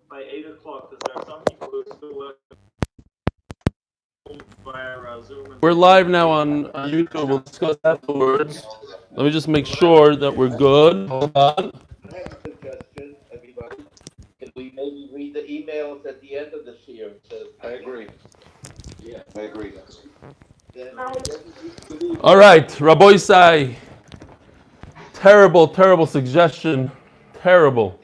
by 8 o'clock, because there are some people who still via Zoom. We're live now on YouTube. We'll discuss afterwards. Let me just make sure that we're good. Hold on. I have a suggestion, everybody. Can we maybe read the emails at the end of the year? I agree. Yeah. I agree. All right, Rabbi Isai. Terrible, terrible suggestion. Terrible.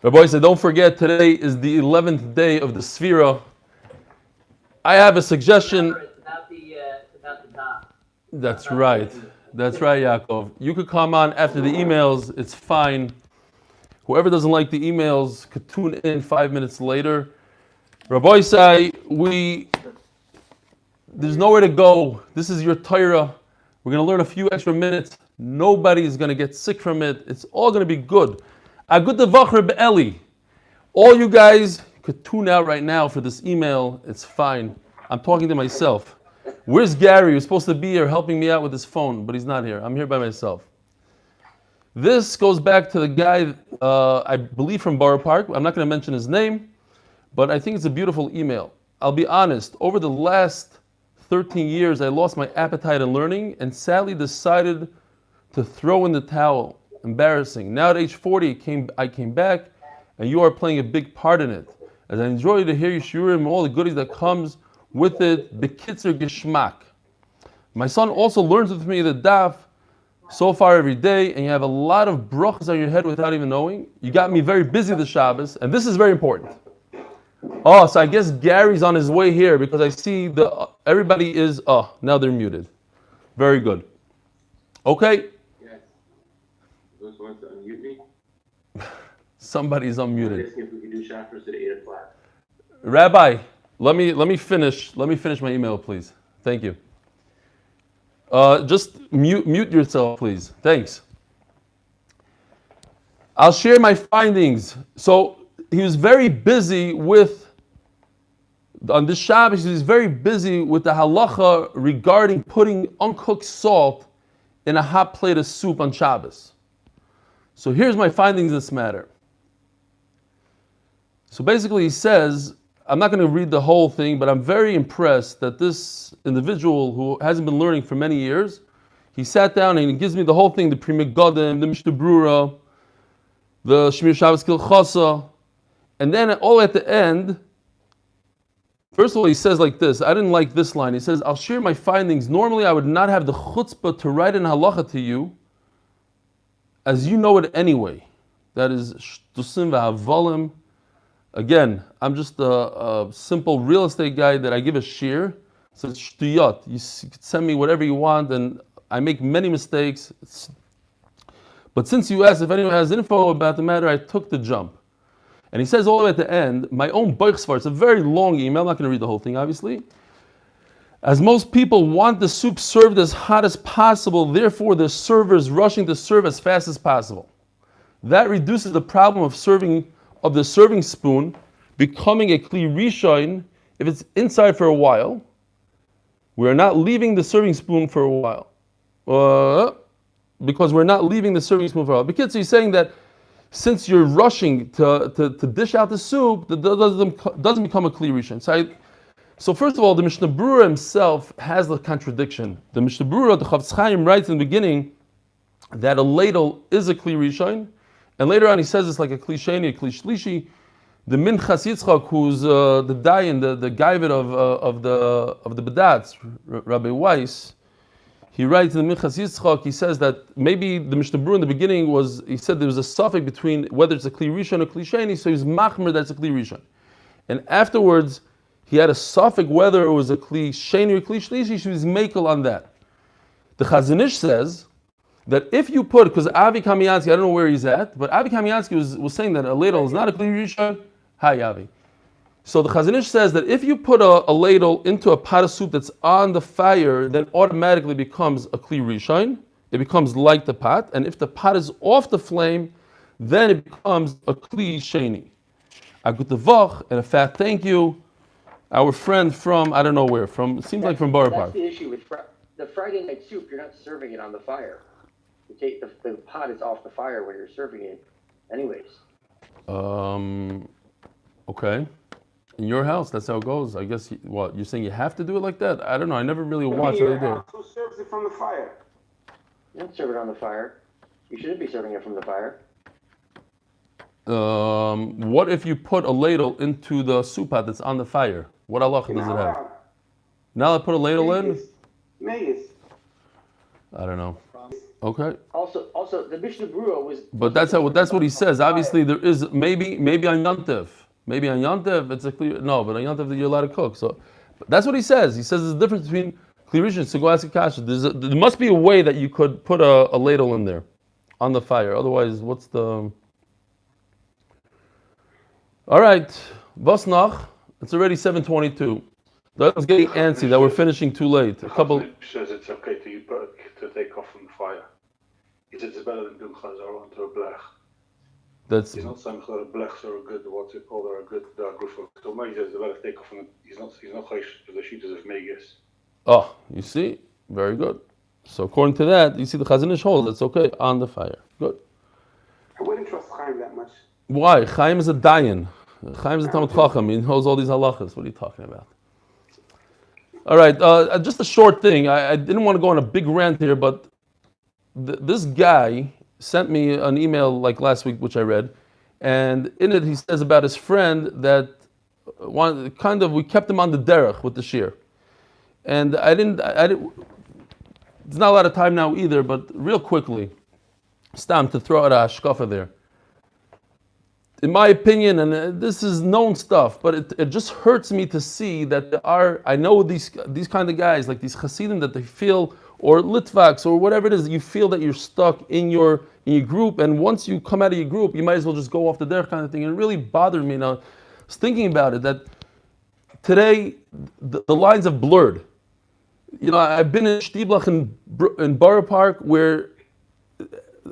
Rabbi Isai, don't forget, today is the 11th day of the Sfira. I have a suggestion. It's about the daf. That's right. That's right, Yaakov. You could come on after the emails. It's fine. Whoever doesn't like the emails could tune in 5 minutes later. Rabbi Isai, there's nowhere to go. This is your Torah. We're going to learn a few extra minutes. Nobody is going to get sick from it. It's all going to be good. Agud Devach Reb Eli. All you guys could tune out right now for this email. It's fine. I'm talking to myself. Where's Gary? He was supposed to be here helping me out with his phone, but he's not here. I'm here by myself. This goes back to the guy, I believe from Borough Park. I'm not going to mention his name, but I think it's a beautiful email. I'll be honest. Over the last 13 years, I lost my appetite in learning and sadly decided to throw in the towel. Embarrassing. Now at age 40, I came back, and you are playing a big part in it. As I enjoy to hear you shiurim and all the goodies that comes with it, bekitzer geschmack. My son also learns with me the daf so far every day, and you have a lot of brachas on your head without even knowing. You got me very busy this Shabbos, and this is very important. Oh, so I guess Gary's on his way here because I see everybody is, now they're muted. Very good. Okay. Those ones to unmute me. Somebody's unmuted. Asking if we can do Shabbos at 8 o'clock. Rabbi, let me finish my email, please. Thank you. Just mute yourself, please. Thanks. I'll share my findings. So he was very busy on this Shabbos, he was very busy with the halacha regarding putting uncooked salt in a hot plate of soup on Shabbos. So here's my findings in this matter. So basically he says, I'm not going to read the whole thing, but I'm very impressed that this individual who hasn't been learning for many years, he sat down and he gives me the whole thing, the Pri Megadim, the Mishnah Brura, the Shmir Shabbos Kilchasa, and then all at the end, first of all, he says like this. I didn't like this line. He says, I'll share my findings. Normally, I would not have the chutzpah to write in halacha to you, as you know it anyway. That is shtusim v'havalim. Again, I'm just a simple real estate guy that I give a shir. So it's shtuyot. You could send me whatever you want, and I make many mistakes. But since you asked if anyone has info about the matter, I took the jump. And he says all the way at the end, my own boichsvar, it's a very long email, I'm not going to read the whole thing obviously. As most people want the soup served as hot as possible, therefore the server is rushing to serve as fast as possible. That reduces the problem of the serving spoon becoming a kli rishon if it's inside for a while. We are not leaving the serving spoon for a while. Because we're not leaving the serving spoon for a while. Because he's saying that since you're rushing to dish out the soup, that doesn't become a kli rishon. So first of all, the Mishnah Brura himself has the contradiction. The Mishnah Brura, the Chafetz Chaim writes in the beginning that a ladle is a kli rishon, and later on he says it's like a kli sheni, a kli shlishi. The Minchas Yitzchak, who's the dayan, the gaivet of the Bedats, Rabbi Weiss, he writes in the Minchas Yitzchak, he says that maybe the Mishnah Brura in the beginning he said there was a suffix between whether it's a kli rishon or kli sheni, so he's machmer that's a kli rishon. And afterwards, he had a suffix whether it was a kli sheni or kli shlishi, so he's makel on that. The Chazon Ish says that if you put, because Avi Kamiansky, I don't know where he's at, but Avi Kamiansky was saying that a ladle is not a kli rishon. Hi, Avi. So the Chazon Ish says that if you put a ladle into a pot of soup that's on the fire, then automatically becomes a kli rishon. It becomes like the pot, and if the pot is off the flame, then it becomes a kli sheni. Agud Devach, and a fat thank you. Our friend from, I don't know where, it seems like from Borough Park. That's the issue with the Friday night soup, you're not serving it on the fire. You take the pot is off the fire when you're serving it, anyways. Okay. In your house, that's how it goes. I guess. What you're saying? You have to do it like that? I don't know. I never really watched how they do it. Who serves it from the fire? You don't serve it on the fire. You shouldn't be serving it from the fire. What if you put a ladle into the soup pot that's on the fire? What halacha does it have? Now I put a ladle in? Mayes. I don't know. Okay. Also, the Mishnah Berurah was. But that's what he says. Obviously, there is maybe on Yontif. Maybe on Yontif it's a clear but on Yontif you're allowed to cook. So but that's what he says. He says there's a difference between Klirish and Seguas Kasha. There must be a way that you could put a ladle in there on the fire. Otherwise, what's the? All right, Vasnach. It's already 7:22. That was getting antsy that we're finishing too late. A couple. Says it's okay to take off from the fire. He says it's better than doing chazar onto a blech. That's. He's not saying that a blechs are a good, what's it called, or a good group of. So he says it's better to take off from it. He's not chayish for the sheeters of megas. Oh, you see, very good. So according to that, you see the Chazon Ish holds it's okay on the fire. Good. I wouldn't trust Chaim that much. Why? Chaim is a dayan. Chaim is a Talmud Chacham. He knows all these halachas. What are you talking about? All right, just a short thing. I didn't want to go on a big rant here, but this guy sent me an email like last week, which I read, and in it he says about his friend that we kept him on the derech with the shear, and I didn't. There's not a lot of time now either, but real quickly, Stam to throw out a hashkafa there. In my opinion, and this is known stuff, but it just hurts me to see that I know these kind of guys, like these Hasidim, that they feel, or Litvaks, or whatever it is, you feel that you're stuck in your group, and once you come out of your group, you might as well just go off the derech kind of thing. And it really bothered me. Now, I was thinking about it, that today, the lines have blurred. You know, I've been in Shtiblach in Borough Park where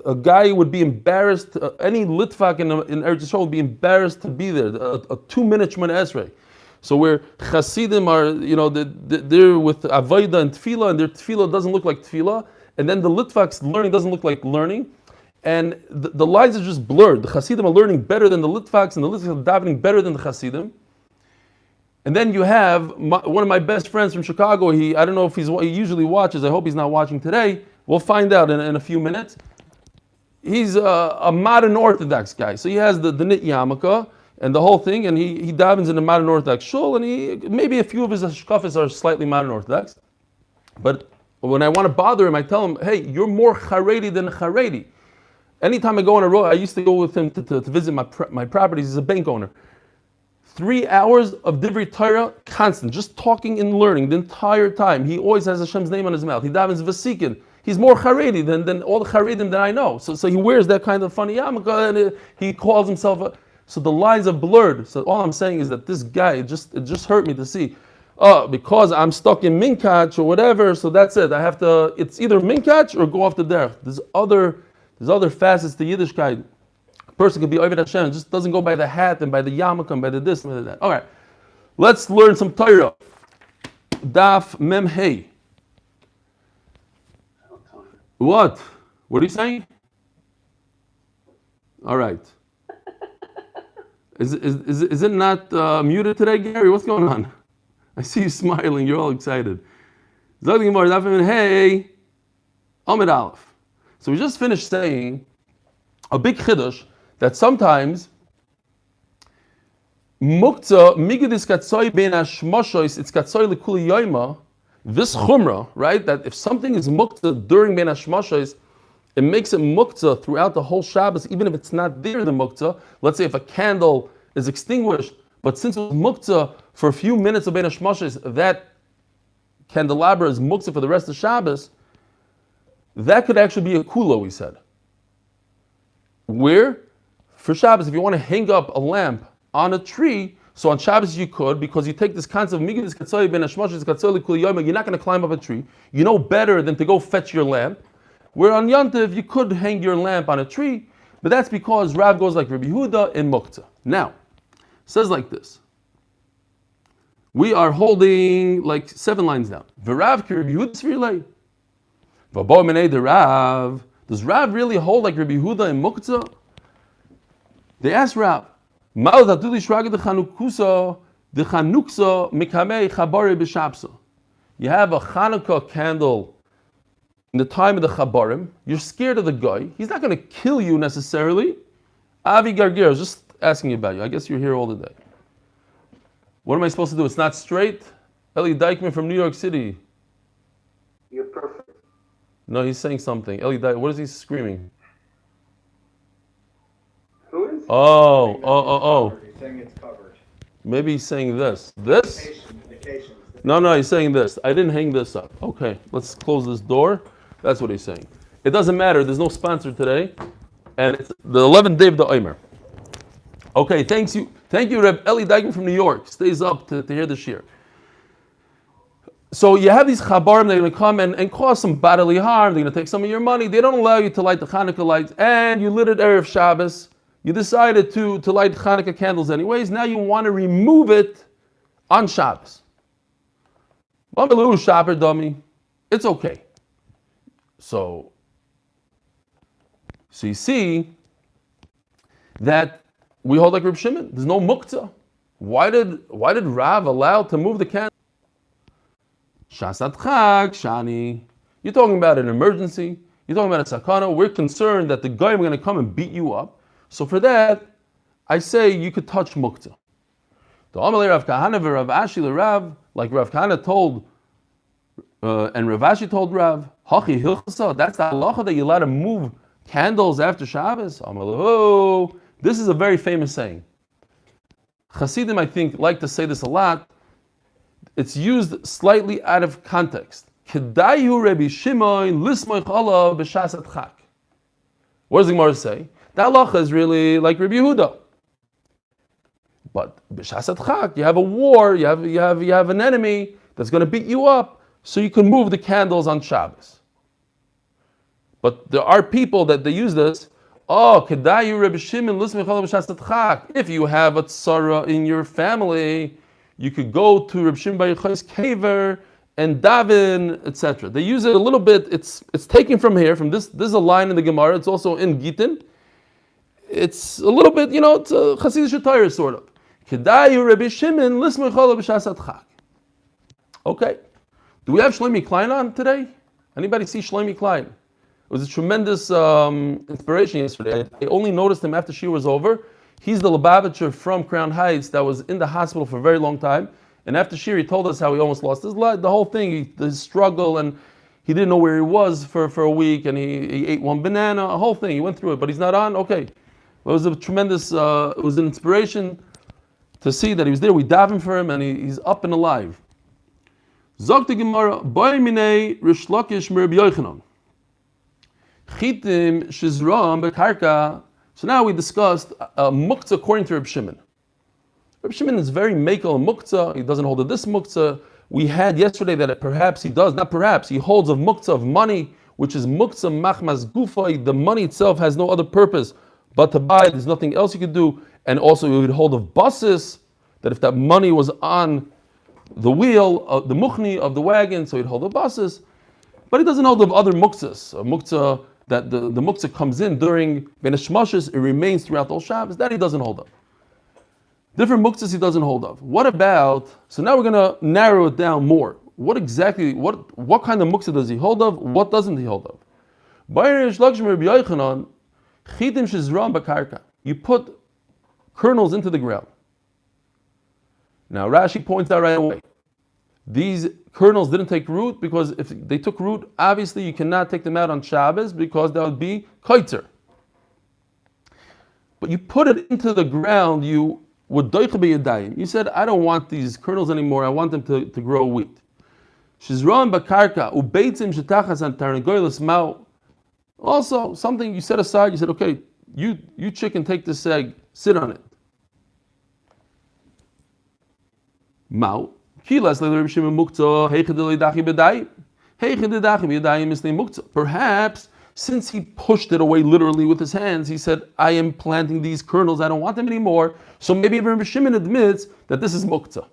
a guy would be embarrassed, any Litvak in Eretz Yisrael would be embarrassed to be there, a 2-minute Shemona Esrei. So where Chasidim are, they're with Avodah and Tefillah, and their Tefillah doesn't look like Tefillah, and then the Litvak's learning doesn't look like learning, and the lines are just blurred. The Chasidim are learning better than the Litvaks, and the Litvaks are davening better than the Chasidim. And then you have one of my best friends from Chicago. I don't know if he usually watches. I hope he's not watching today. We'll find out in a few minutes. He's a modern Orthodox guy. So he has the Nit Yarmulke and the whole thing, and he davens in a modern Orthodox shul, and maybe a few of his hashkafas are slightly modern Orthodox. But when I want to bother him, I tell him, hey, you're more Haredi than a Haredi. Anytime I go on a road, I used to go with him to visit my properties. He's a bank owner. 3 hours of Divrei Torah, constant, just talking and learning the entire time. He always has Hashem's name on his mouth. He davens Vasikin. He's more Haredi than all the Haredim that I know. So he wears that kind of funny yarmulke, and he calls himself so the lines are blurred. So all I'm saying is that this guy, it just hurt me to see. Because I'm stuck in Minkach or whatever, so that's it. I have to, it's either Minkach or go off the derech. There's other facets to Yiddishkeit. A person can be Oved Hashem, just doesn't go by the hat and by the yarmulke and by the this and by the that. All right, let's learn some Torah. Daf Mem Hey. What? What are you saying? All right. Is it not muted today, Gary? What's going on? I see you smiling. You're all excited. Hey, Amid Aleph. So we just finished saying a big chiddush that sometimes muktza migudis katsoy ben hashmoshois it's katsoy lekuli yoyma. This chumrah, right? That if something is muktza during ben hashmoshois, it makes it muktza throughout the whole Shabbos, even if it's not there the muktza. Let's say if a candle is extinguished, but since it was muktza for a few minutes of ben hashmoshois, that candelabra is muktza for the rest of Shabbos. That could actually be a kula, we said. Where? For Shabbos, if you want to hang up a lamp on a tree, so on Shabbos you could, because you take this concept of migudis katsoy ben hashmoshois katsoy lekuli yoyma, you're not going to climb up a tree. You know better than to go fetch your lamp. Where on Yontiv, you could hang your lamp on a tree, but that's because Rav goes like Rabbi Yehuda in Muktzah. Now, it says like this. We are holding like 7 lines down. V'Rav ki Rabbi Yehuda svirlei. V'bo menei the Rav. Does Rav really hold like Rabbi Yehuda in muktza? They asked Rav, "Ma'al datuli shraga de chanuksa mikamei chabari b'shapsa." You have a Hanukkah candle in the time of the chabarim. You're scared of the guy. He's not going to kill you necessarily. Avi Gargir, I was just asking you about you. I guess you're here all the day. What am I supposed to do? It's not straight? Eli Dykman from New York City. You're perfect. No, he's saying something. Eli Dykman, what is he screaming? Who is? Oh. He's saying it's covered. Maybe he's saying this. This? Vacations. No, he's saying this. I didn't hang this up. Okay, let's close this door. That's what he's saying. It doesn't matter. There's no sponsor today. And it's the 11th day of the Omer. Okay, thank you, Reb Eli Dykman from New York. Stays up to hear the shir. So you have these chabarim, they're going to come and cause some bodily harm. They're going to take some of your money. They don't allow you to light the Hanukkah lights. And you lit it Erev Shabbos. You decided to light Hanukkah candles anyways. Now you want to remove it on Shabbos. I'm a little shopper dummy. It's okay. So you see that we hold like Reb Shimon. There's no muktza. Why did Rav allow to move the candle? Shasat Chag Shani. You're talking about an emergency. You're talking about a sakana. We're concerned that the guy is going to come and beat you up. So for that, I say you could touch muktza. The Amalei Rav Kahana and Rav Ashi Rav, like Rav Kahana told, and Rav Ashi told Rav, Hachi Hilchasa. That's the halacha that you're allowed to move candles after Shabbos. Amalei, this is a very famous saying. Hasidim, I think, like to say this a lot. It's used slightly out of context. Kedayu Rabbi Shimon lismoich alav b'shasat chak. What does the Gemara say? The halacha is really like Rabbi Yehuda. But b'shasat chak, you have a war, you have an enemy that's going to beat you up, so you can move the candles on Shabbos. But there are people that they use this. Oh, kedayu Rabbi Shimon lismoich alav b'shasat chak. If you have a tzara in your family, you could go to Reb Shimon Bar Yochai's kever and daven, etc. They use it a little bit. It's taken from here. From this is a line in the Gemara. It's also in Gittin. It's a little bit, it's a Hasidic attire sort of. Kedayu Rabbi Shimon lismoich alav b'shasat chak. Okay. Do we have Shlomi Klein on today? Anybody see Shlomi Klein? It was a tremendous inspiration yesterday. I only noticed him after she was over. He's the Lubavitcher from Crown Heights that was in the hospital for a very long time. And after Shir, he told us how he almost lost his life, the whole thing, his struggle, and he didn't know where he was for a week, and he ate one banana, a whole thing. He went through it, but he's not on? Okay. It was a tremendous, it was an inspiration to see that he was there. We daven for him, and he's up and alive. Zog the Gemara, Boy minei Rish Lakish mir Rabbi Yochanan. Chitim shizram bekarka. So now we discussed muktza according to Reb Shimon. Reb Shimon is very mekel in muktza. He doesn't hold of this muktza. We had yesterday that perhaps he does, not perhaps, he holds of muktza of money, which is muktza machmas gufay. The money itself has no other purpose but to buy. There's nothing else you could do. And also he would hold of buses, that if that money was on the wheel, the muchni of the wagon, so he'd hold of buses. But he doesn't hold of other muktzas. A muktza that the muktza comes in during Ben Hashmashis, it remains throughout the whole Shabbos, that he doesn't hold of. Different muktzas he doesn't hold of. What about, so now we're going to narrow it down more. What exactly, what kind of muktza does he hold of? What doesn't he hold of? You put kernels into the ground. Now Rashi points out right away, these kernels didn't take root because if they took root, obviously you cannot take them out on Shabbos because that would be kaitzer. But you put it into the ground, you would doicha b'yadayim. You said, I don't want these kernels anymore, I want them to grow wheat. Shizron b'karka ubeitzim shetachas an tarnagoyles ma'u. Also, something you set aside, you said, okay, you chicken, take this egg, sit on it. Ma'u. Perhaps, since he pushed it away literally with his hands, he said, I am planting these kernels, I don't want them anymore. So maybe Rabbi Shimon admits that this is muktza.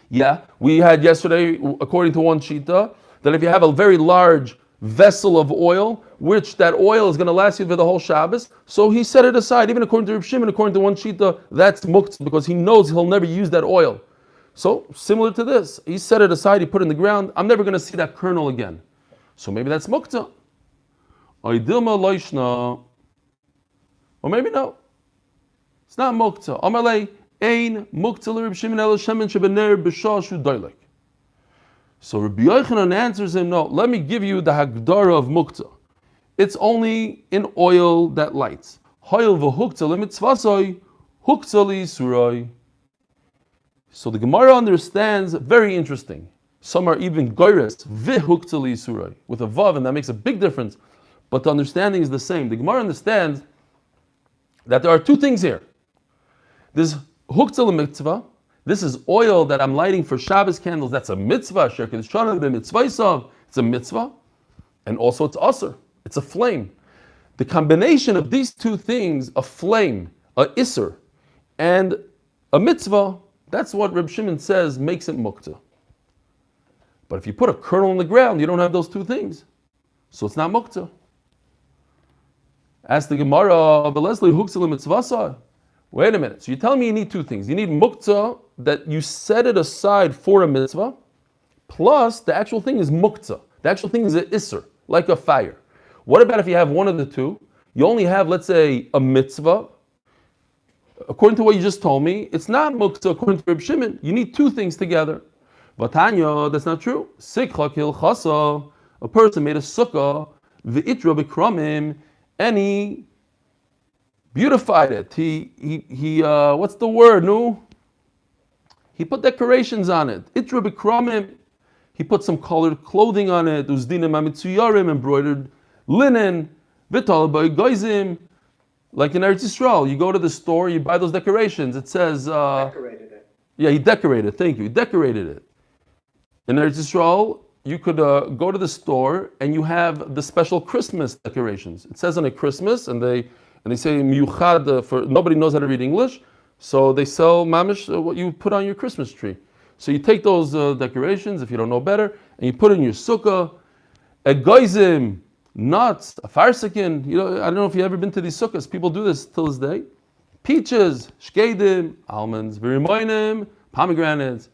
Yeah, we had yesterday, according to one shita, that if you have a very large vessel of oil, which that oil is going to last you for the whole Shabbos. So he set it aside. Even according to Reb Shimon, according to one shita, that's muktza because he knows he'll never use that oil. So similar to this, he set it aside, he put it in the ground. I'm never going to see that kernel again. So maybe that's muktza. Oidilma loishna. Or maybe no. It's not muktza. Amalei ein muktza l'Reb Shimon el shemen shebener b'shah shu doilek. So Rabbi Yochanan answers him, no, let me give you the hagdara of muktza. It's only in oil that lights. Hoil v'huktzah lemitzvasoi, huktzah li'isurai. So the Gemara understands, very interesting. Some are even goyres, v'huktzah li'isurai, with a vav, and that makes a big difference. But the understanding is the same. The Gemara understands that there are two things here. This huktzah l'mitzvah, this is oil that I'm lighting for Shabbos candles. That's a mitzvah. It's a mitzvah. And also it's asr. It's a flame. The combination of these two things, a flame, a isser, and a mitzvah, that's what Reb Shimon says makes it muktza. But if you put a kernel in the ground, you don't have those two things. So it's not muktza. Ask the Gemara, wait a minute. So you're telling me you need two things. You need muktza, that you set it aside for a mitzvah, plus the actual thing is muktza. The actual thing is an isser, like a fire. What about if you have one of the two? You only have, let's say, a mitzvah. According to what you just told me, it's not muktza according to Reb Shimon. You need two things together. Vatanya, that's not true. Sikha kil chasa, a person made a sukkah, v'itra b'kramim, and he beautified it. He what's the word, no? He put decorations on it. Itra b'kramim. He put some colored clothing on it. Uzdinim amitzuyarim, embroidered linen. Vital by goizim. Like in Eretz Yisrael, you go to the store, you buy those decorations. It says. Decorated it. Yeah, he decorated it. Thank you. He decorated it. In Eretz Yisrael, you could go to the store and you have the special Christmas decorations. It says on a Christmas, and they say miyuchad for nobody knows how to read English. So they sell mamish, what you put on your Christmas tree. So you take those decorations, if you don't know better, and you put it in your sukkah. A goizim, nuts, a farsikin. I don't know if you've ever been to these sukkahs. People do this till this day. Peaches, shkedim, almonds, virimoinim, pomegranates,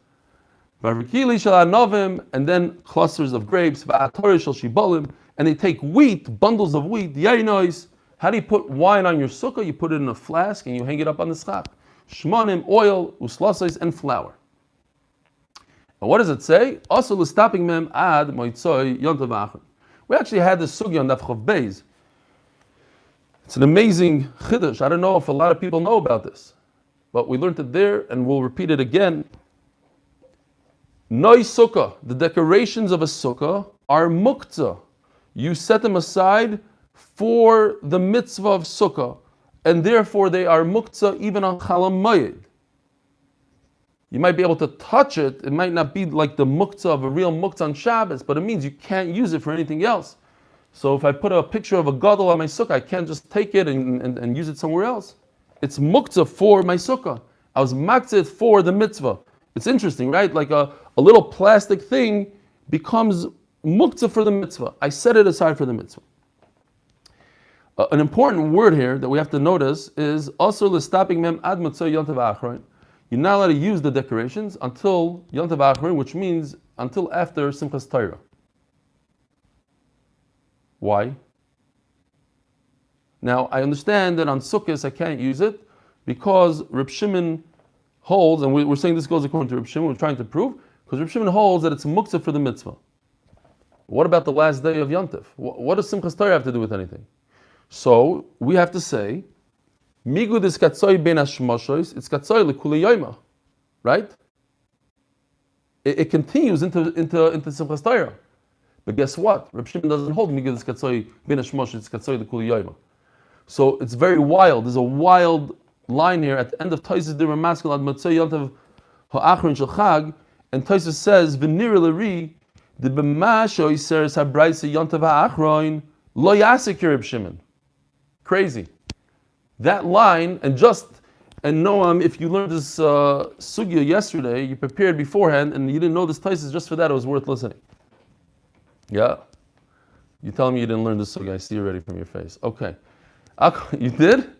varvikili shalanovim, and then clusters of grapes, va'atori shel shibolim, and they take wheat, bundles of wheat, yainois. How do you put wine on your sukkah? You put it in a flask and you hang it up on the schach. Shmonim, oil, uslasais, and flour. And what does it say? Also, l'staping mem ad moitzoi yontav achron. We actually had this sugya on Daf Chav Beis. It's an amazing chiddush. I don't know if a lot of people know about this, but we learned it there, and we'll repeat it again. Noi sukkah, the decorations of a sukkah are muktza. You set them aside for the mitzvah of sukkah, and therefore they are muktza even on Chalam Mayid. You might be able to touch it. It might not be like the muktza of a real muktza on Shabbos, but it means you can't use it for anything else. So if I put a picture of a gadol on my sukkah, I can't just take it and use it somewhere else. It's muktza for my sukkah. I was maktzah for the mitzvah. It's interesting, right? Like a little plastic thing becomes muktza for the mitzvah. I set it aside for the mitzvah. An important word here that we have to notice is also l'staping mem ad motzei yontav achron. You're not allowed to use the decorations until yontav achron, which means until after Simchas Torah. Why? Now I understand that on Sukkot I can't use it because Reb Shimon holds, and we're saying this goes according to Reb Shimon. We're trying to prove because Reb Shimon holds that it's muktza for the mitzvah. What about the last day of Yontif? What does Simchas Torah have to do with anything? So we have to say, Migud is katzoi ben hashmoshois, it's katzoi lekuli yoyma, right? It continues into Simchas Torah. But guess what? Reb Shimon doesn't hold Migud is katzoi ben hashmoshois, it's katzoi lekuli yoyma. So it's very wild. There's a wild line here at the end of Taisus de Ramaskal ad Motzei Yontav ha'achron shel Chag, and Taisus says, "V'nir l'ri the b'masho yiseres habraisa Yontav ha'achron lo yasik Reb Shimon." Crazy. That line, and Noam, if you learned this sugya yesterday, you prepared beforehand, and you didn't know this Taisus, just for that it was worth listening. Yeah. You telling me you didn't learn the sugya? I see already from your face. Okay. You did?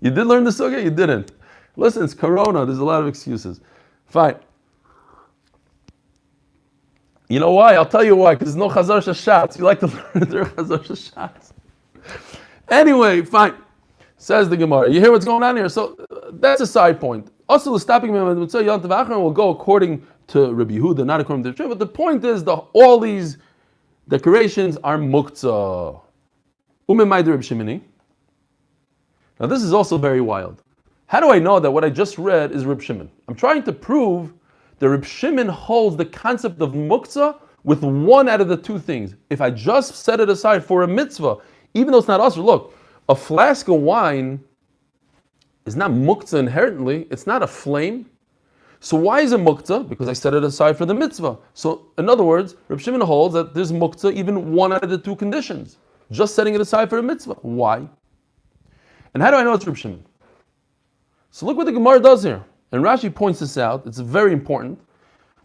You did learn the sugya? You didn't. Listen, it's Corona. There's a lot of excuses. Fine. You know why? I'll tell you why. Because there's no chazar shashatz. You like to learn their chazar shashatz. Anyway, fine. Says the Gemara. You hear what's going on here? So that's a side point. Also, the stopping will go according to Rabbi Yehuda, not according to the Torah. But the point is that all these decorations are muktza. Now this is also very wild. How do I know that what I just read is Reb Shimon? I'm trying to prove that Reb Shimon holds the concept of muktza with one out of the two things. If I just set it aside for a mitzvah, even though it's not usher, look, a flask of wine is not muktza inherently. It's not a flame. So why is it muktza? Because I set it aside for the mitzvah. So in other words, Reb Shimon holds that there's muktza even one out of the two conditions. Just setting it aside for a mitzvah. Why? And how do I know it's Reb Shimon? So look what the Gemara does here. And Rashi points this out. It's very important.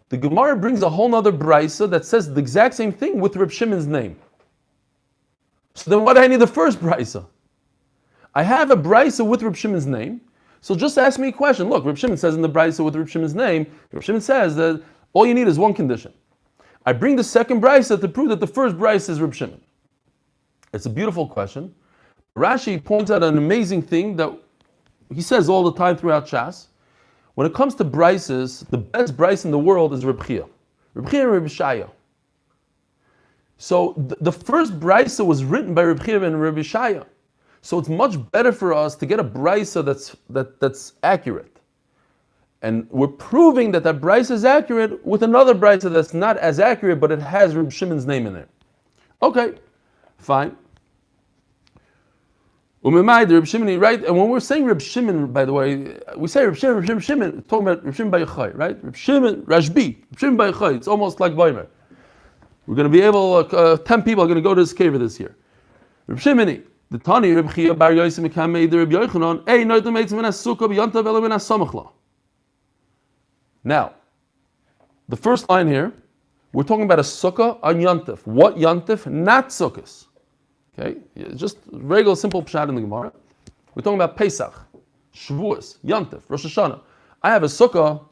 The Gemara brings a whole other brisa that says the exact same thing with Reb Shimon's name. So then why do I need the first brisa? I have a brisa with Reb Shimon's name. So just ask me a question. Look, Reb Shimon says in the brisa with Reb Shimon's name, Reb Shimon says that all you need is one condition. I bring the second brisa to prove that the first brisa is Reb Shimon. It's a beautiful question. Rashi points out an amazing thing that he says all the time throughout Shas. When it comes to brises, the best brise in the world is Reb Chia. Reb Chia and Reb Shaya. So the first brisa was written by Reb Chia and Reb Shaya. So it's much better for us to get a brisa that's accurate. And we're proving that brisa is accurate with another brisa that's not as accurate, but it has Reb Shimon's name in there. Okay, fine. Reb Shimon, right? And when we're saying Reb Shimon, by the way, we say Reb Shimon, talking about Reb Shimon Bar Yochai, right? Reb Shimon, Rashbi, Reb Shimon Bar Yochai. It's almost like Boimer. We're going to be able, 10 people are going to go to this cave this year. Reb Shimon, the Tani, Reb Chia Bar Yosem Kamei, the Reb Yochanan, Ei Noit Meitz Min HaSukkah B'Yantav Elo Min HaSamachla. Now, the first line here, we're talking about a sukkah on Yantav. What Yantav? Not sukkahs. Okay, just regular simple pshat in the Gemara. We're talking about Pesach, Shavuos, Yantav, Rosh Hashanah. I have a sukkah,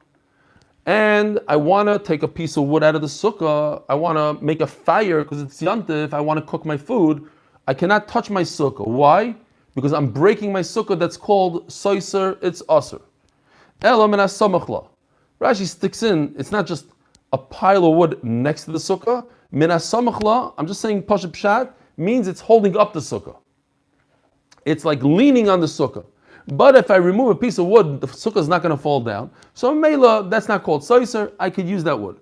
and I want to take a piece of wood out of the sukkah. I want to make a fire because it's Yantav. I want to cook my food. I cannot touch my sukkah. Why? Because I'm breaking my sukkah that's called soiser. It's aser. Elo min hasamachla. Rashi sticks in. It's not just a pile of wood next to the sukkah. Min hasamachla. I'm just saying pashat pshat. Means it's holding up the sukkah. It's like leaning on the sukkah. But if I remove a piece of wood, the sukkah is not going to fall down. So Mela, that's not called soiser. I could use that wood.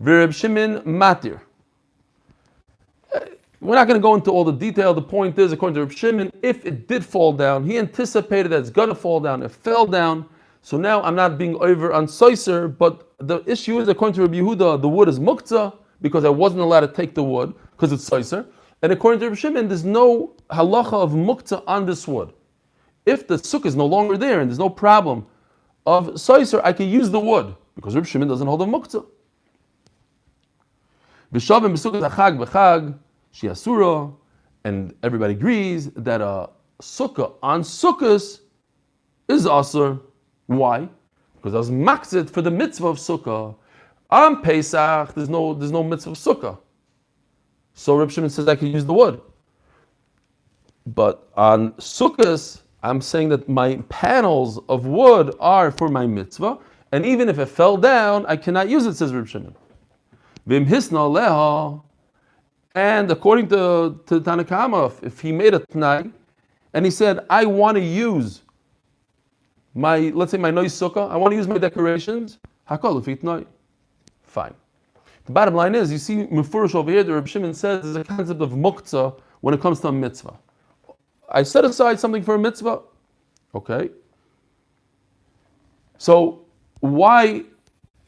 Reb Shimon matir. We're not going to go into all the detail. The point is, according to Reb Shimon, if it did fall down, he anticipated that it's going to fall down. It fell down. So now I'm not being over on soiser. But the issue is, according to Reb Yehuda, the wood is muktza because I wasn't allowed to take the wood because it's soiser. And according to Reb Shimon, there's no halacha of muktza on this wood. If the sukkah is no longer there and there's no problem of soiser, I can use the wood because Reb Shimon doesn't hold a muktza. B'shavim b'sukkah achag b'chag shiasura, and everybody agrees that a sukkah on sukkahs is asur. Why? Because I was makzit for the mitzvah of sukkah. On Pesach, there's no mitzvah of sukkah. So Reb Shimon says I can use the wood. But on sukkahs, I'm saying that my panels of wood are for my mitzvah, and even if it fell down, I cannot use it, says Reb Shimon. Vim hisna leha, and according to Tanakama, if he made a t'nai, and he said, I want to use my, let's say my noise sukkah, I want to use my decorations, hakol lefi t'nai. Fine. The bottom line is, you see, Mefurish over here, the Reb Shimon says there's a concept of muktza when it comes to a mitzvah. I set aside something for a mitzvah. Okay. So why?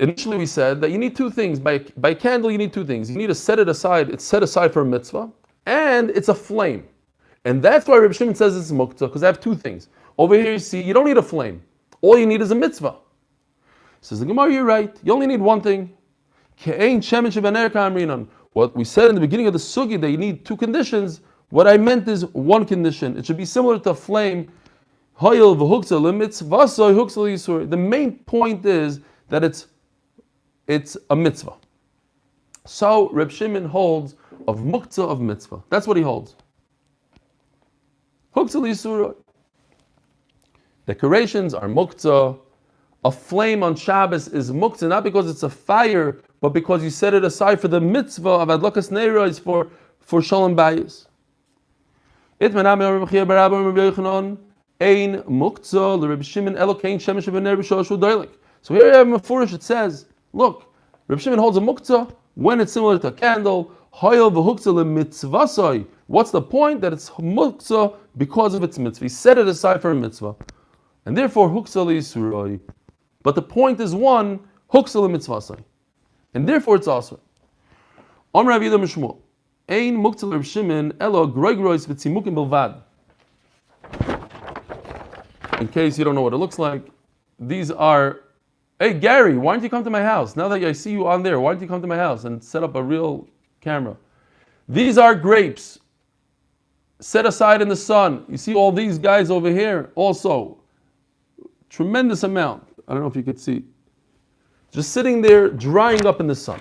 Initially we said that you need two things. By candle, you need two things. You need to set it aside. It's set aside for a mitzvah, and it's a flame. And that's why Reb Shimon says it's muktza, because I have two things. Over here, you see, you don't need a flame. All you need is a mitzvah. Says the Gemara, you're right. You only need one thing. what we said in the beginning of the sugi that you need two conditions, what I meant is one condition. It should be similar to a flame. The main point is that it's a mitzvah. So Reb Shimon holds of muktza of mitzvah. That's what he holds. Decorations are muktza. A flame on Shabbos is muktza, not because it's a fire, but because you set it aside for the mitzvah of adlakas neiros for shalom bayis. Ein muktza l'Reb Shimon elokein shemesh v'ner b'shoshu doilik. So here you have Mefurish, it says, look, Reb Shimon holds a muktza when it's similar to a candle. Hoyel v'hukza l'mitzvasai. What's the point? That it's muktza because of its mitzvah. He set it aside for a mitzvah. And therefore, hukza l'yisurai. But the point is one, hukza l'mitzvasai. And therefore it's also. Om Rav Yehuda Mishmuel. Ein muktza l'Reb Shimon elo groigrois v'tzimukim bilvad. In case you don't know what it looks like, these are, hey Gary, why don't you come to my house? Now that I see you on there, why don't you come to my house and set up a real camera? These are grapes set aside in the sun. You see all these guys over here also. Tremendous amount. I don't know if you could see. Just sitting there, drying up in the sun.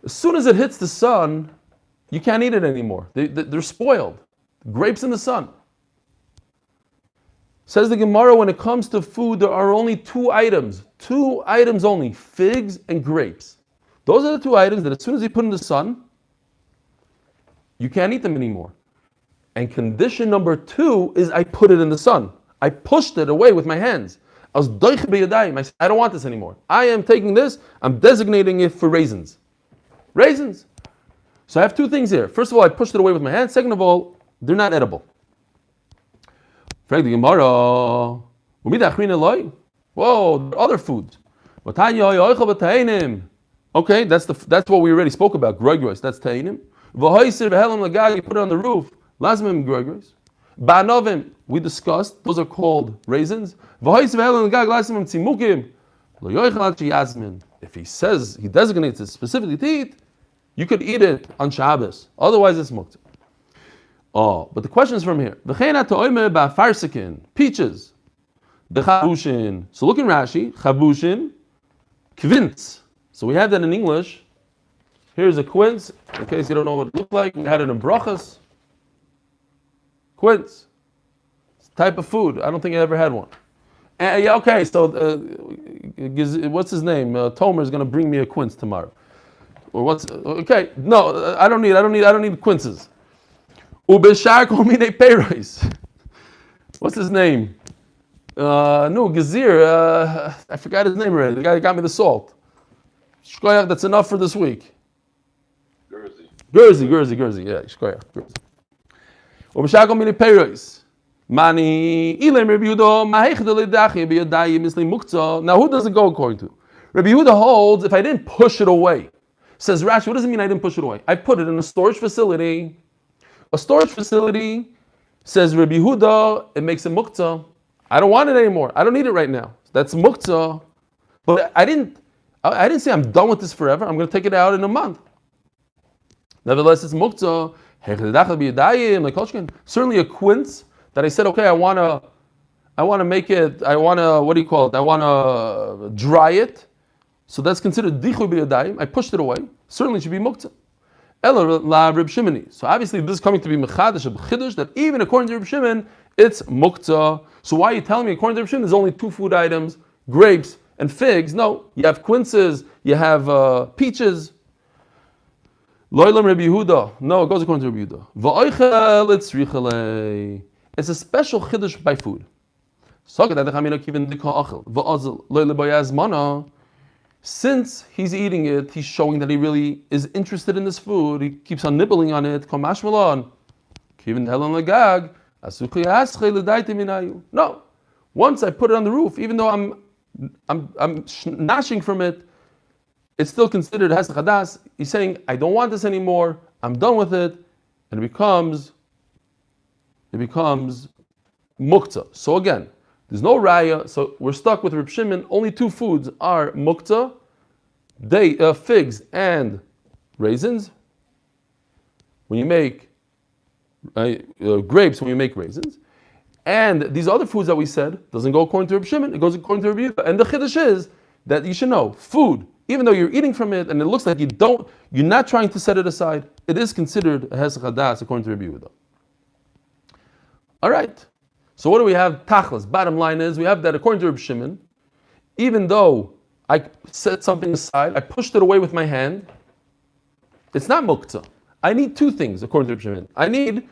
As soon as it hits the sun, you can't eat it anymore. They're spoiled. Grapes in the sun. Says the Gemara, when it comes to food, there are only two items only, figs and grapes. Those are the two items that as soon as you put in the sun, you can't eat them anymore. And condition number two is I put it in the sun. I pushed it away with my hands. I said, I don't want this anymore. I am taking this, I'm designating it for raisins. Raisins. So I have two things here. First of all, I pushed it away with my hands. Second of all, they're not edible. Frank the Gemara. Whoa, other foods. Okay, that's what we already spoke about. Groigros, that's tainim. You put it on the roof. Lazmim groigros. Banovim, we discussed. Those are called raisins. If he says he designates it specifically to eat, you could eat it on Shabbos. Otherwise, it's muktza. Oh, but the question is from here. Peaches. So look in Rashi. Chavushin. Kvintz. So we have that in English. Here's a quince. In case you don't know what it looked like, we had it in brachas. Quince. It's a type of food. I don't think I ever had one. Yeah, okay, so what's his name? Tomer is going to bring me a quince tomorrow. Or what's okay? No, I don't need quinces. Ubeshar kol minei peiros. What's his name? No, Gazir. I forgot his name already. The guy that got me the salt. Shkoyach, that's enough for this week. Gurzi. Yeah, Shkoyach. Ubeshar kol minei peiros. Mani ilem Rabbi Yehuda mahechda ledachi biyadai misli muktza. Now, who does it go according to? Rabbi Yehuda holds if I didn't push it away. Says Rashi, what does it mean I didn't push it away? I put it in a storage facility. A storage facility, says Rabbi Yehuda, it makes a muktza. I don't want it anymore. I don't need it right now. That's muktza. But I didn't say I'm done with this forever. I'm going to take it out in a month. Nevertheless, it's muktza. Certainly a quince that I said, okay, I want to make it, what do you call it? I want to dry it. So that's considered dichu b'yadayim. I pushed it away. Certainly it should be muktza. Ela la Reb Shimoni. So obviously this is coming to be mechadash of chiddush that even according to Reb Shimon, it's muktza. So why are you telling me according to Reb Shimon there's only two food items, grapes and figs? No, you have quinces, you have peaches. Loilam Rabbi Yehuda. No, it goes according to Rabbi Yehuda. Va'oichel etzrichalei. It's a special chiddush by food. Since he's eating it, he's showing that he really is interested in this food. He keeps on nibbling on it. No. Once I put it on the roof, even though I'm gnashing from it, it's still considered has chadas. He's saying, I don't want this anymore. I'm done with it, and it becomes muktza. So again, there's no raya, so we're stuck with Reb Shimon. Only two foods are muktza, figs and raisins when you make grapes when you make raisins. And these other foods that we said doesn't go according to Reb Shimon, it goes according to Reb Yehuda. And the chiddush is that you should know, food, even though you're eating from it and it looks like you're not trying to set it aside, it is considered a hesach hadas according to Reb Yehuda. All right. So what do we have? Tachlis. Bottom line is we have that according to Reb Shimon, even though I set something aside, I pushed it away with my hand, it's not muktza. I need two things according to Reb Shimon.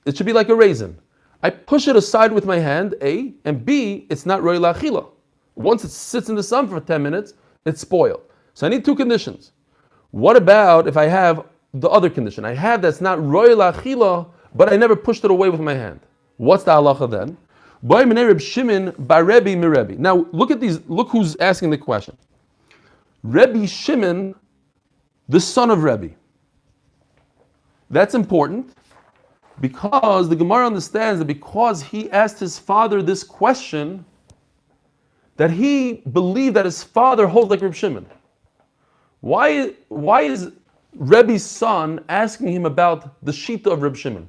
It should be like a raisin. I push it aside with my hand, A, and B, it's not roy la'achila. Once it sits in the sun for 10 minutes, it's spoiled. So I need two conditions. What about if I have the other condition? I have that's not roy la'achila, but I never pushed it away with my hand. What's the halacha then? Now look at these. Look who's asking the question. Rebbe Shimon, the son of Rebbe. That's important because the Gemara understands that because he asked his father this question, that he believed that his father holds like Reb Shimon. Why is Rebbe's son asking him about the shita of Reb Shimon?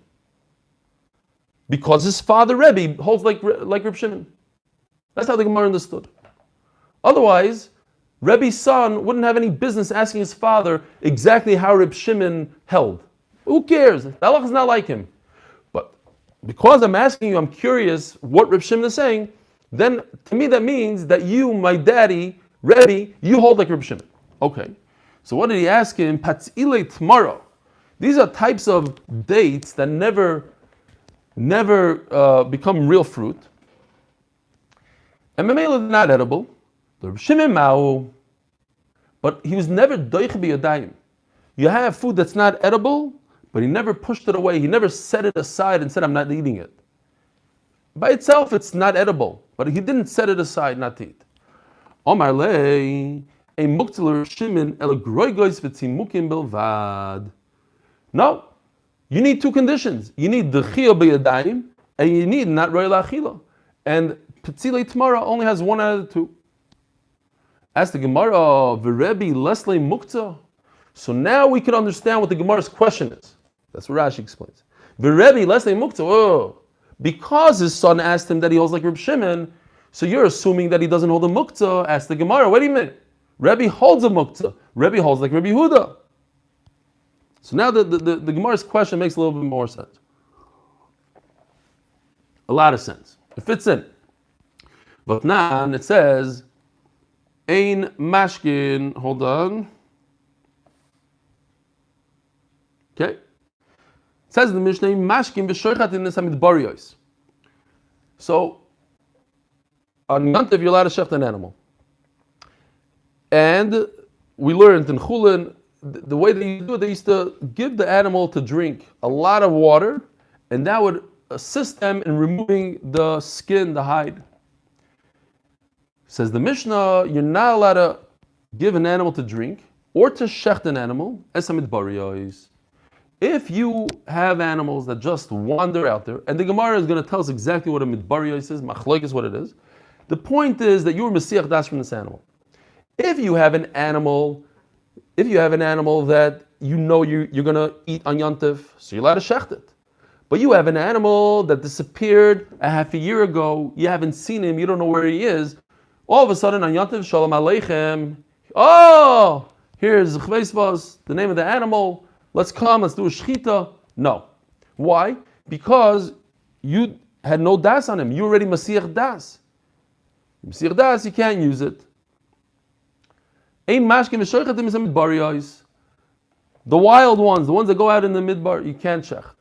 Because his father Rebbe holds like Reb Shimon. That's how the Gemara understood. Otherwise, Rebbe's son wouldn't have any business asking his father exactly how Reb Shimon held. Who cares? The halach is not like him. But because I'm asking you, I'm curious what Reb Shimon is saying, then to me that means that you, my daddy, Rebbe, you hold like Reb Shimon. Okay. So what did he ask him? Patzile tmaro. These are types of dates that never become real fruit. And memela is not edible. The Reb Shimon ma'u, but he was never doich b'yadayim. You have food that's not edible, but he never pushed it away. He never set it aside and said, I'm not eating it. By itself, it's not edible, but he didn't set it aside not to eat. Omar lei, a muktza l'Reb Shimon el groigos v'tzimukim belvad. No, you need two conditions. You need the chiyah b'yadayim, and you need not roy la'achila. And Petzilei Tmara only has one out of the two. Ask the Gemara, v'Rebbe lesle muktza. So now we can understand what the Gemara's question is. That's what Rashi explains. V'Rebbe lesle muktza. Oh, because his son asked him that he holds like Reb Shimon, so you're assuming that he doesn't hold a muktza. Ask the Gemara, wait a minute. Rebbe holds a muktza. Rebbe holds like Rebbe Yehuda. So now the Gemara's question makes a little bit more sense. A lot of sense. It fits in. But now it says, Ein mashkin, hold on. Okay. It says in the Mishnah, mashkin v'shoichat in nesamid bariyos. So, on Yantiv, you're allowed to shecht an animal. And we learned in Chulin, the way they do it, they used to give the animal to drink a lot of water, and that would assist them in removing the skin, the hide. Says the Mishnah, you're not allowed to give an animal to drink or to shecht an animal, esamid bariyos. If you have animals that just wander out there, and the Gemara is going to tell us exactly what a midbariyos is, machloik is what it is. The point is that you were mesiach das from this animal. If you have an animal that you know you're going to eat on Yantiv, so you're allowed to shecht it. But you have an animal that disappeared a half a year ago, you haven't seen him, you don't know where he is. All of a sudden on Yantiv, Shalom Aleichem, oh, here's Chveisvos, the name of the animal, let's come, let's do a shechita. No. Why? Because you had no das on him, you already Masiach das. Masiach das, you can't use it. The wild ones, the ones that go out in the midbar, you can't shecht.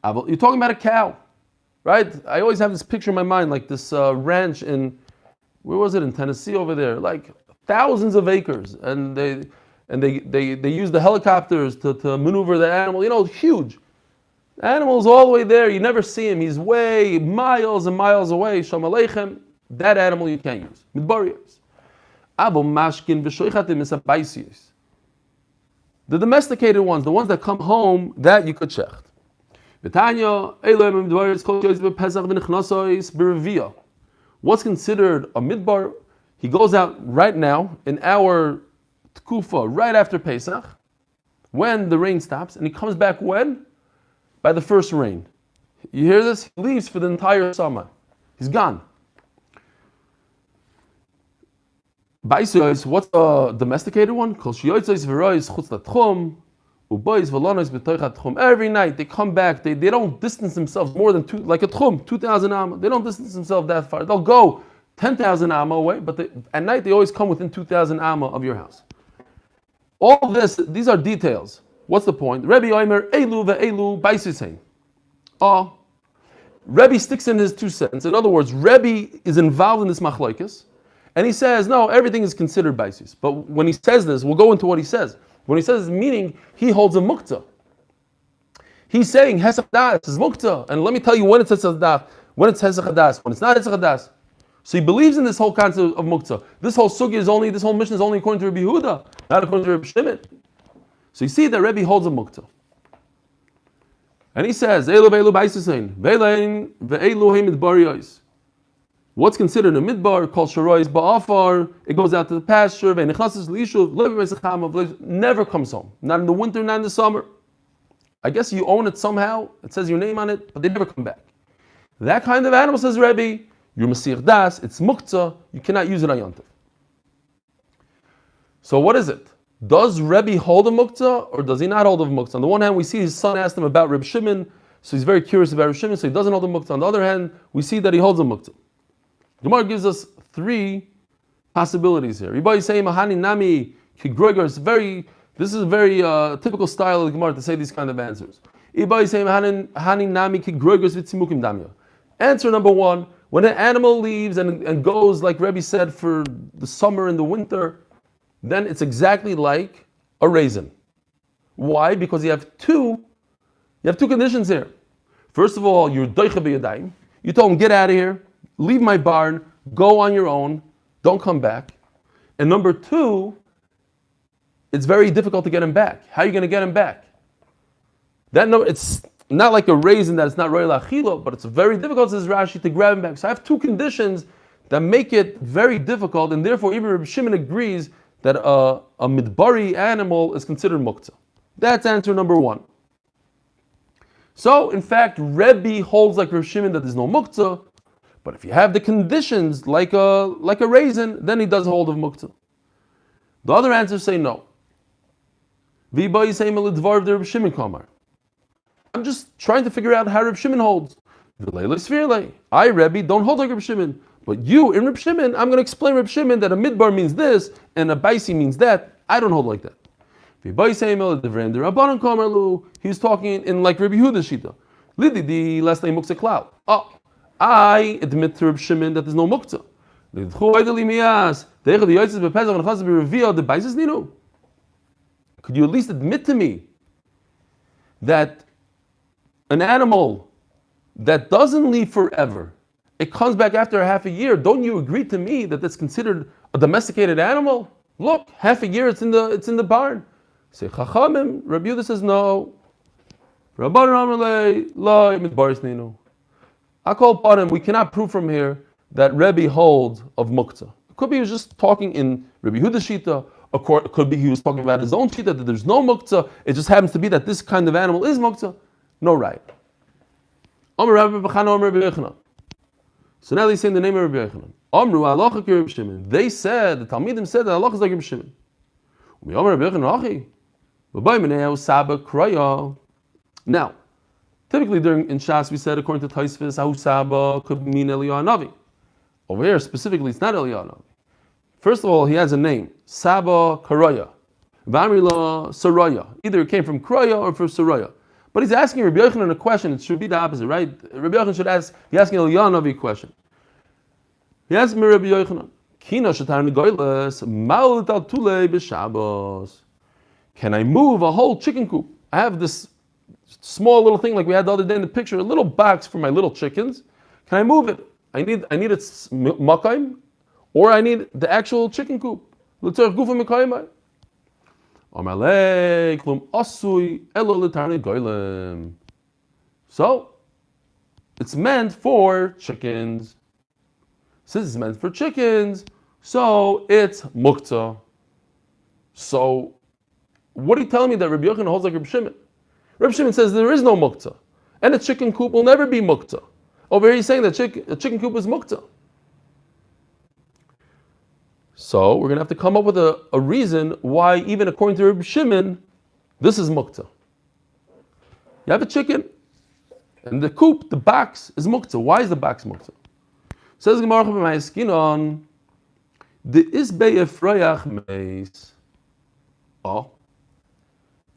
You're talking about a cow, right? I always have this picture in my mind, like this ranch in, where was it, in Tennessee over there? Like thousands of acres, and they use the helicopters to maneuver the animal. Huge. The animal's all the way there. You never see him. He's way miles and miles away. Shalom Aleichem. That animal you can't use. Midbariyos. The domesticated ones, the ones that come home, that you could shecht. What's considered a midbar? He goes out right now in our tkufa, right after Pesach, when the rain stops, and he comes back when? By the first rain. You hear this? He leaves for the entire summer. He's gone. Baisois, what's a domesticated one? Every night they come back, they don't distance themselves more than like a tchum, 2,000 amma. They don't distance themselves that far. They'll go 10,000 amma away, but at night they always come within 2,000 amma of your house. All of this, these are details. What's the point? Rebbe Omer, Elu ve'elu baisisein. Oh, Rebbe sticks in his 2 cents. In other words, Rebbe is involved in this machlokes, and he says, no, everything is considered baisis. But when he says this, we'll go into what he says. When he says meaning, he holds a muktza. He's saying hesach das is muktza, and let me tell you when it's hesach das, when it's hesach das, when it's not hesach das. So he believes in this whole concept of muktza. This whole sugya is only, this whole mission is only according to Rabbi Yehuda, not according to Rabbi Shimon. So you see that Rebbe holds a muktza. And he says, what's considered a midbar, called sharois ba'afar, it goes out to the pasture, never comes home. Not in the winter, not in the summer. I guess you own it somehow, it says your name on it, but they never come back. That kind of animal, says Rebbe, you're Masir Das, it's muktza, you cannot use it on Yontif. So what is it? Does Rebbe hold a muktza or does he not hold a muktza? On the one hand, we see his son asked him about Reb Shimon, so he's very curious about Reb Shimon, so he doesn't hold a muktza. On the other hand, we see that he holds a muktza. Gemara gives us 3 possibilities here. This is a very typical style of the Gemara to say these kind of answers. Answer number 1, when an animal leaves and goes, like Rebbe said, for the summer and the winter, then it's exactly like a raisin. Why? Because you have two conditions here. First of all, you're doicha b'yadayim. You told him, get out of here, leave my barn, go on your own, don't come back. And number 2, it's very difficult to get him back. How are you going to get him back? It's not like a raisin that it's not royal achilo, but it's very difficult, says Rashi, to grab him back. So I have 2 conditions that make it very difficult, and therefore even Reb Shimon agrees that a midbari animal is considered muktza. That's answer number 1. So, in fact, Rebbe holds like Reb Shimon that there's no muktza, but if you have the conditions like a raisin, then he does hold of muktza. The other answers say no. I'm just trying to figure out how Reb Shimon holds. I, Rebbe, don't hold like Reb Shimon. But you, in Reb Shimon, I'm going to explain Reb Shimon that a midbar means this and a baisi means that. I don't hold like that. He was talking in like Rabbi Yehuda's shita. Oh, I admit to Reb Shimon that there's no muktza. Could you at least admit to me that an animal that doesn't leave forever, it comes back after half a year, don't you agree to me that that's considered a domesticated animal? Look, half a year it's in the barn. Say Chachamim, Rabbi Yehuda says no. I call upon him, we cannot prove from here that Rebbe holds of muktza. It could be he was just talking in Rabbi Yehuda's shita, or it could be he was talking about his own shita, that there's no muktza, it just happens to be that this kind of animal is muktza. No right. So now he's saying the name of Rabbi Yochanan. Amru halacha ki Rabbi Shimon. They said, the Talmidim said that halacha is like Rabbi Shimon. Now, typically in Shas we said according to Taisvis, Ahu Saba could mean Eliyahu Navi. Over here specifically, it's not Eliyahu Navi. First of all, he has a name, Saba Karaya, Vamrila Saraya. Either it came from Kraya or from Saraya. But he's asking Rabbi Yochanan a question. It should be the opposite, right? Rabbi Yochanan should ask, he's asking Eliyahu Navi a question. He asked me Rabbi Yochanan, can I move a whole chicken coop? I have this small little thing like we had the other day in the picture, a little box for my little chickens. Can I move it? I need its makaim, or I need the actual chicken coop. So, it's meant for chickens. Since it's meant for chickens, so it's muktza. So, what are you telling me that Rabbi Yochanan holds like Rabbi Shimon? Rabbi Shimon says there is no muktza, and a chicken coop will never be muktza. Over here he's saying that a chicken coop is muktza. So we're going to have to come up with a reason why, even according to Rabbi Shimon, this is muktza. You have a chicken, and the coop, the box, is muktza. Why is the box muktza? Says Gemara B'Mayaskinon, the isbei efrayach meis. Oh,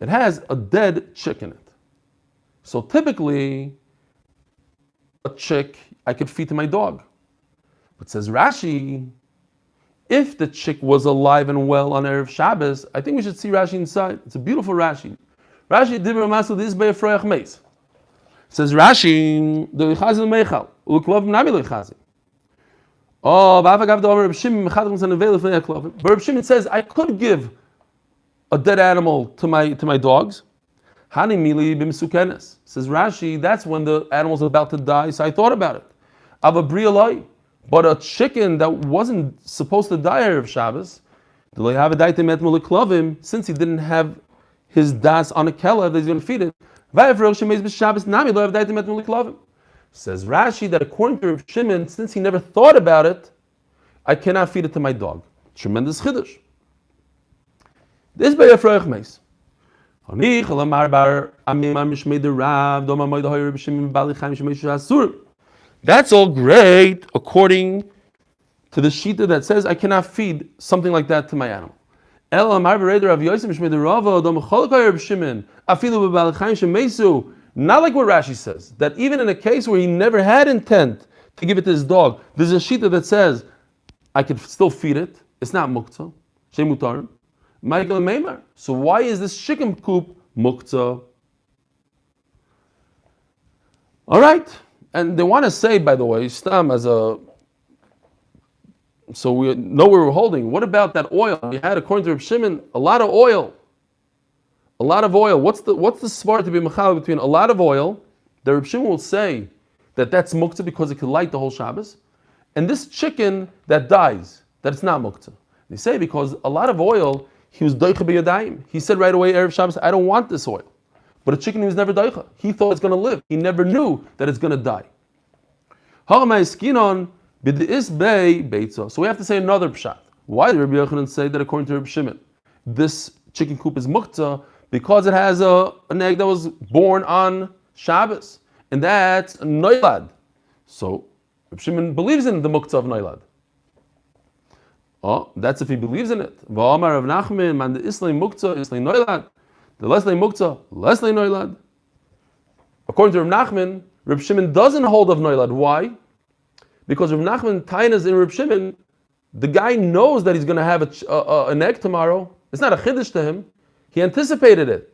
it has a dead chick in it. So typically, a chick I could feed to my dog. But says Rashi, if the chick was alive and well on Erev Shabbos, I think we should see Rashi inside. It's a beautiful Rashi. Rashi dibra masu the isbei efrayach meis. Says Rashi, the lichazim meichal uklov nami lichazim. Oh, Reb Shimon says I could give a dead animal to my dogs. Hani mili b'misukenes. Says Rashi, that's when the animal's about to die. So I thought about it. Ava brialai, but a chicken that wasn't supposed to die Erev Shabbos, since he didn't have his das on a kelev that he's going to feed it. Says Rashi that according to Reb Shimon, since he never thought about it, I cannot feed it to my dog. Tremendous chiddush. This by Efraich Meis. That's all great according to the shita that says I cannot feed something like that to my animal. Not like what Rashi says, that even in a case where he never had intent to give it to his dog, there's a shita that says, I can still feed it. It's not muktza. Shemutarim. Michael Meimar. So why is this chicken coop muktza? All right. And they want to say, by the way, stam as a... So we know where we're holding. What about that oil? We had, according to Reb Shimon, a lot of oil. A lot of oil. What's the svar to be mechal between a lot of oil? The Reb Shimon will say that that's muktzah because it could light the whole Shabbos, and this chicken that dies, that it's not muktzah. They say because a lot of oil, he was doicha b'yadayim. He said right away, Erev Shabbos, I don't want this oil. But a chicken he was never doicha. He thought it's going to live. He never knew that it's going to die. So we have to say another pshat. Why did Rabbi Yochanan say that according to Reb Shimon, this chicken coop is muktzah? Because it has an egg that was born on Shabbos, and that's noilad. So Reb Shimon believes in the muktza of noilad. Oh, that's if he believes in it. V'amar Rav Nachman, man the islay muktza, islay noilad. The leslay muktza, leslay noilad. According to Rav Nachman, Reb Shimon doesn't hold of noilad. Why? Because Rav Nachman tainas in Reb Shimon, the guy knows that he's going to have an egg tomorrow. It's not a chiddush to him. He anticipated it.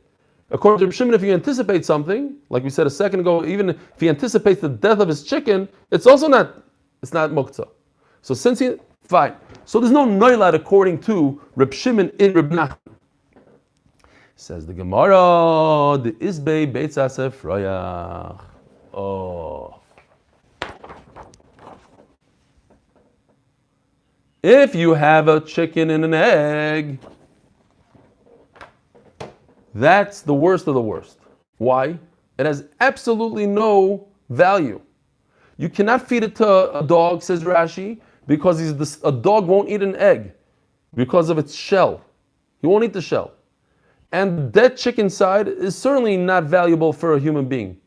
According to Reb Shimon, if you anticipate something, like we said a second ago, even if he anticipates the death of his chicken, it's not muktza. So since he, fine. So there's no noilad according to Reb Shimon in Reb Nachman. Says the Gemara, the isbei beitzas efrayach. Oh. If you have a chicken and an egg, that's the worst of the worst. Why? It has absolutely no value. You cannot feed it to a dog, says Rashi, because a dog won't eat an egg because of its shell. He won't eat the shell. And that chicken side is certainly not valuable for a human being.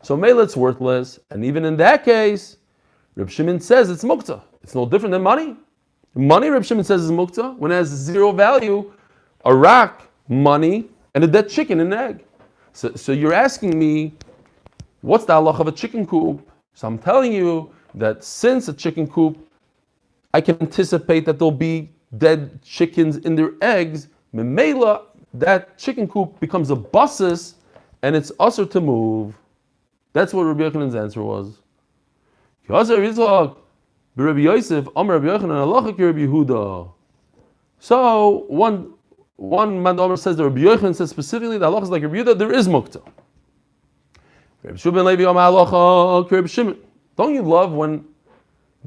So mele it's worthless. And even in that case, Reb Shimon says it's muktza. It's no different than money. Money, Reb Shimon says, is muktza. When it has zero value, a rock, money, and a dead chicken, an egg. So you're asking me, what's the halach of a chicken coop? So I'm telling you that since a chicken coop, I can anticipate that there'll be dead chickens in their eggs. Memela, that chicken coop becomes a basis, and it's usher to move. That's what Rabbi Yochanan's answer was. So one man Omer says that Rabbi Yochanan says specifically that Allah is like Rabbi Yehuda, there is muktza. Don't you love when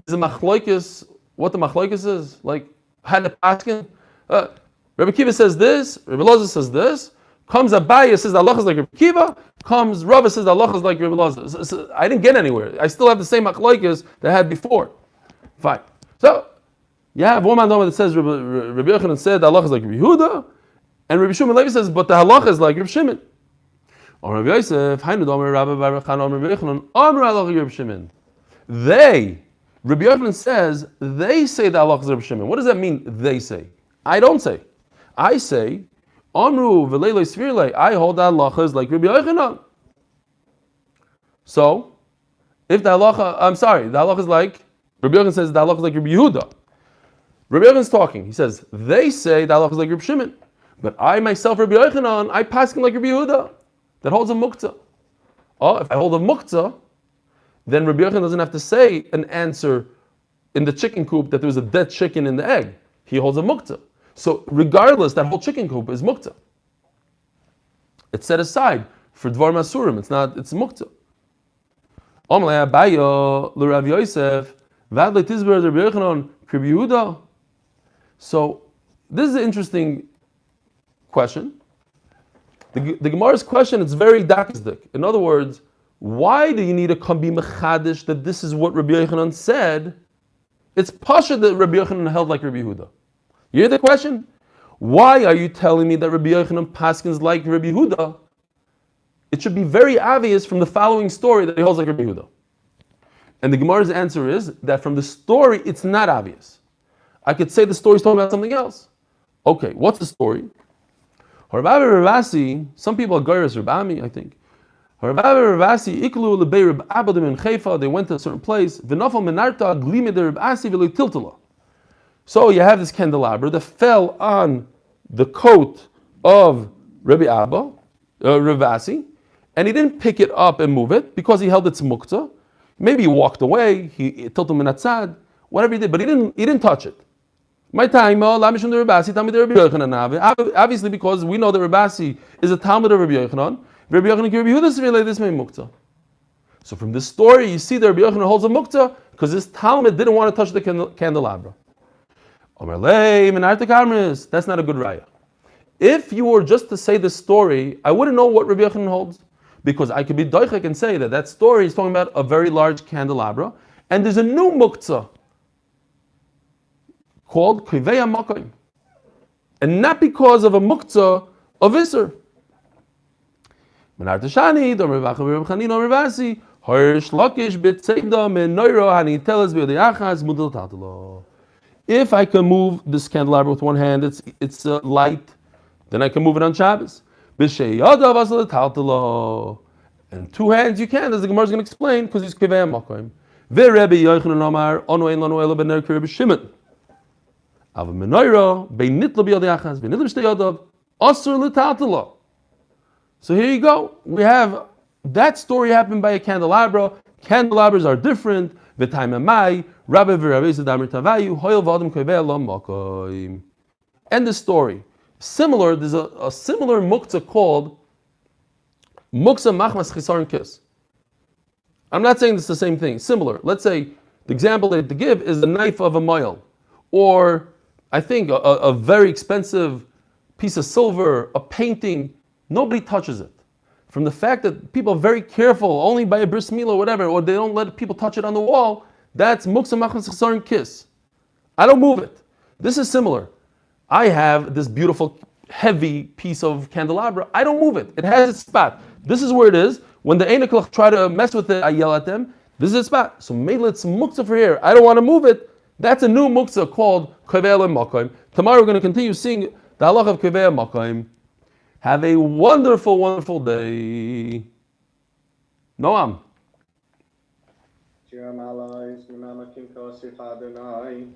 there's a machlokes, what the machlokes is? Like, had a paskin? Rabbi Rabbi Kiva says this, Rabbi Elazar says this. Comes Abaye says the halacha is like Rabbi Kiva. Comes Rava says the halacha is like Rabbi Elazar. So I didn't get anywhere. I still have the same machlokes that I had before. Fine. So you have one man that says Rabbi Yochanan said the halacha is like Rabbi Yehuda, and Rabbi Shimon Levi says, but the halacha is like Rabbi Shimon. Or Rabbi Yosef, Hainu Domer Rabbi Baruch Han Rabbi Yochanan, Amar halacha Rabbi Shimon. Rabbi Yochanan says, they say the halacha is Rabbi Shimon. What does that mean? They say. I don't say. I say, Amru v'leiloi svirlei. I hold the halacha is like Rabbi Yochanan. So, if the halacha is like, Rabbi Yochanan says the halacha is like Rabbi Yehuda. Rabbi Yochanan is talking. He says, they say the halacha is like Rabbi Shimon. But I myself, Rabbi Yochanan, I pass like Rabbi Yehuda. That holds a muktza. Oh, if I hold a muktza, then Rabbi Yochanan doesn't have to say an answer in the chicken coop that there was a dead chicken in the egg. He holds a muktza. So regardless, that whole chicken coop is muktza. It's set aside for dvar masurim. It's muktza. Omalei Abaye l'Rav Yosef vad le'tizber Rabbi Yochanan Rabbi Yehuda. So this is an interesting question. The Gemara's question, it's very dakisdik. In other words, why do you need a kambi mechadish that this is what Rabbi Yochanan said? It's pasha that Rabbi Yochanan held like Rabbi Yehuda. You hear the question? Why are you telling me that Rabbi Yochanan paskins like Rabbi Yehuda? It should be very obvious from the following story that he holds like Rabbi Yehuda. And the Gemara's answer is that from the story, it's not obvious. I could say the story's talking about something else. Okay, what's the story? Some people are Gairas Rabami, I think. They went to a certain place. So you have this candelabra that fell on the coat of Rabbi Ravasi, and he didn't pick it up and move it because he held its muktza. Maybe he walked away, he tilted minatzad, whatever he did, but he didn't touch it. My time, obviously because we know that Rabasi is a talmud of Rabbi Yochanan. Rabbi Yochanan can Rabbi Yehuda this may muktzah. So from this story, you see that Rabbi Yochanan holds a muktzah because this talmud didn't want to touch the candelabra. That's not a good raya. If you were just to say this story, I wouldn't know what Rabbi Yochanan holds, because I could be doichek and say that story is talking about a very large candelabra, and there's a new muktzah called Kivei HaMakom, and not because of a muktza of Isser. If I can move this candelabra with one hand, it's light, then I can move it on Shabbos. And two hands you can, as the Gemara is going to explain, because it's Kivei HaMakom. So here you go. We have that story happened by a candelabra. Candelabras are different. And the story. Similar, there's a similar muktza called muktza machmas chisaron kis. I'm not saying it's the same thing. Similar. Let's say the example they give is the knife of a moil, or I think a very expensive piece of silver, a painting. Nobody touches it. From the fact that people are very careful, only by a bris milah or whatever, or they don't let people touch it on the wall, that's muktza machmas chisaron kis. I don't move it. This is similar. I have this beautiful, heavy piece of candelabra. I don't move it. It has its spot. This is where it is. When the Einiklach try to mess with it, I yell at them. This is its spot. So maybe it's muktza for here. I don't want to move it. That's a new muktza called Kivei HaMakom. Tomorrow we're going to continue seeing the halach of Kivei HaMakom. Have a wonderful, wonderful day. Noam. Shir Malois. Mimamakim Chosicha Adonai.